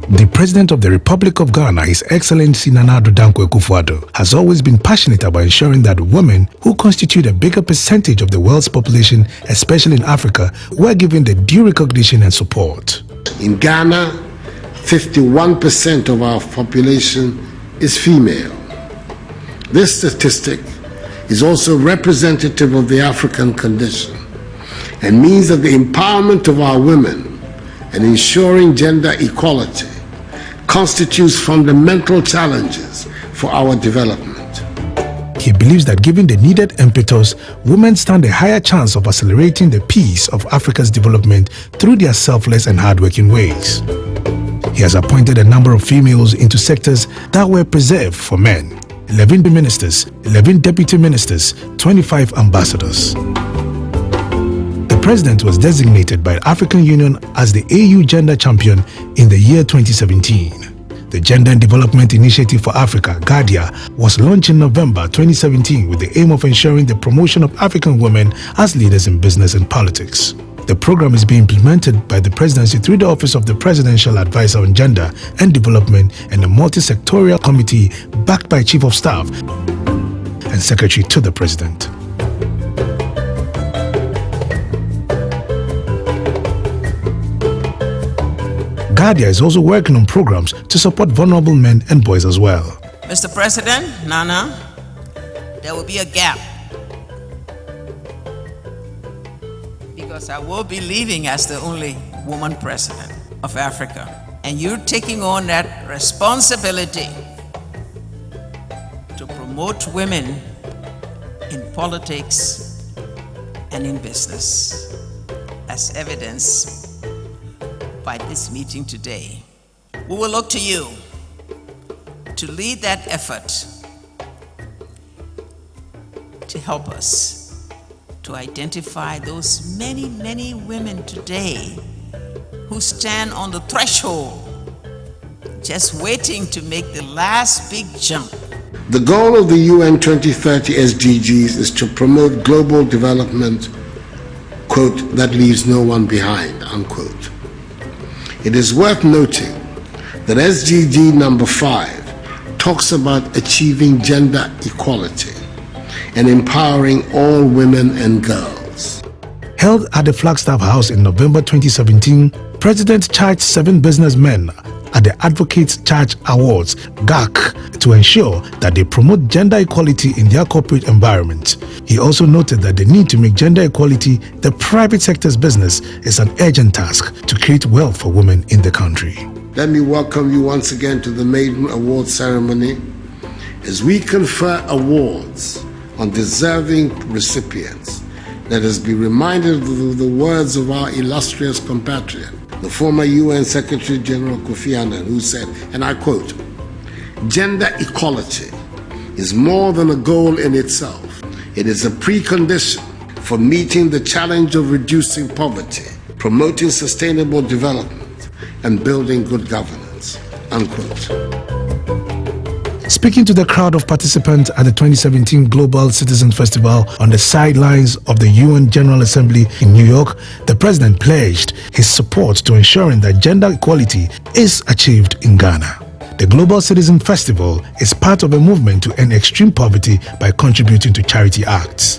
The President of the Republic of Ghana, His Excellency Nana Addo Dankwa Akufo-Addo, has always been passionate about ensuring that women, who constitute a bigger percentage of the world's population, especially in Africa, were given the due recognition and support. In Ghana, 51% of our population is female. This statistic is also representative of the African condition and means that the empowerment of our women and ensuring gender equality constitutes fundamental challenges for our development. He believes that given the needed impetus, women stand a higher chance of accelerating the pace of Africa's development through their selfless and hardworking ways. He has appointed a number of females into sectors that were preserved for men: 11 ministers, 11 deputy ministers, 25 ambassadors. The president was designated by the African Union as the AU Gender Champion in the year 2017. The Gender and Development Initiative for Africa, Gadia, was launched in November 2017 with the aim of ensuring the promotion of African women as leaders in business and politics. The program is being implemented by the presidency through the Office of the Presidential Advisor on Gender and Development and a multi-sectorial committee backed by Chief of Staff and Secretary to the President. Gadia is also working on programs to support vulnerable men and boys as well. Mr. President, Nana, there will be a gap because I will be leaving as the only woman president of Africa, and you're taking on that responsibility to promote women in politics and in business, as evidenced by this meeting today. We will look to you to lead that effort to help us to identify those many, many women today who stand on the threshold just waiting to make the last big jump. The goal of the UN 2030 SDGs is to promote global development, quote, that leaves no one behind, unquote. It is worth noting that SDG number 5 talks about achieving gender equality and empowering all women and girls. Held at the Flagstaff House in November 2017, President charged 7 businessmen at the Advocates Charge Awards, GAC, to ensure that they promote gender equality in their corporate environment. He also noted that the need to make gender equality the private sector's business is an urgent task to create wealth for women in the country. Let me welcome you once again to the Maiden Award ceremony as we confer awards on deserving recipients. Let us be reminded of the words of our illustrious compatriot, the former UN Secretary General Kofi Annan, who said, and I quote, "Gender equality is more than a goal in itself. It is a precondition for meeting the challenge of reducing poverty, promoting sustainable development, and building good governance," unquote. Speaking to the crowd of participants at the 2017 Global Citizen Festival on the sidelines of the UN General Assembly in New York, the president pledged his support to ensuring that gender equality is achieved in Ghana. The Global Citizen Festival is part of a movement to end extreme poverty by contributing to charity acts.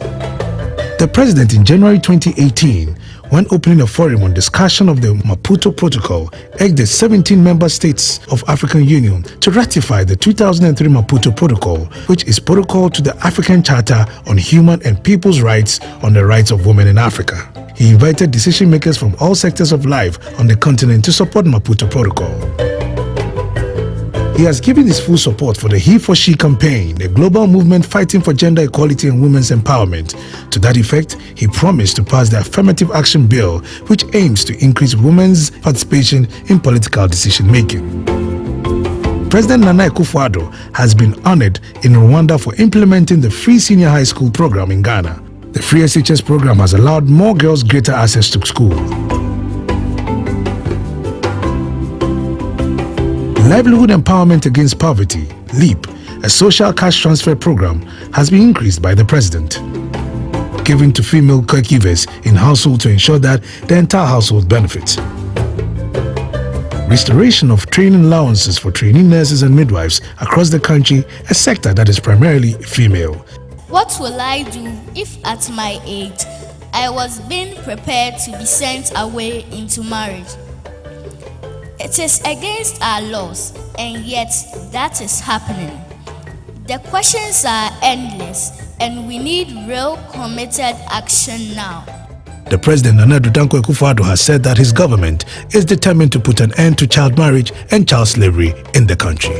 The president in January 2018, when opening a forum on discussion of the Maputo Protocol, urged the 17 member states of African Union to ratify the 2003 Maputo Protocol, which is protocol to the African Charter on Human and People's Rights on the Rights of Women in Africa. He invited decision makers from all sectors of life on the continent to support Maputo Protocol. He has given his full support for the He for She campaign, a global movement fighting for gender equality and women's empowerment. To that effect, he promised to pass the Affirmative Action Bill, which aims to increase women's participation in political decision-making. President Nana Akufo-Addo has been honored in Rwanda for implementing the free senior high school program in Ghana. The free SHS program has allowed more girls greater access to school. Livelihood Empowerment Against Poverty, LEAP, a social cash transfer program, has been increased by the president, given to female caregivers in household to ensure that the entire household benefits. restoration of training allowances for trainee nurses and midwives across the country, a sector that is primarily female. What will I do if at my age I was being prepared to be sent away into marriage? It is against our laws, and yet that is happening. The questions are endless, and we need real committed action now. The President Nana Addo Dankwa Akufo-Addo has said that his government is determined to put an end to child marriage and child slavery in the country.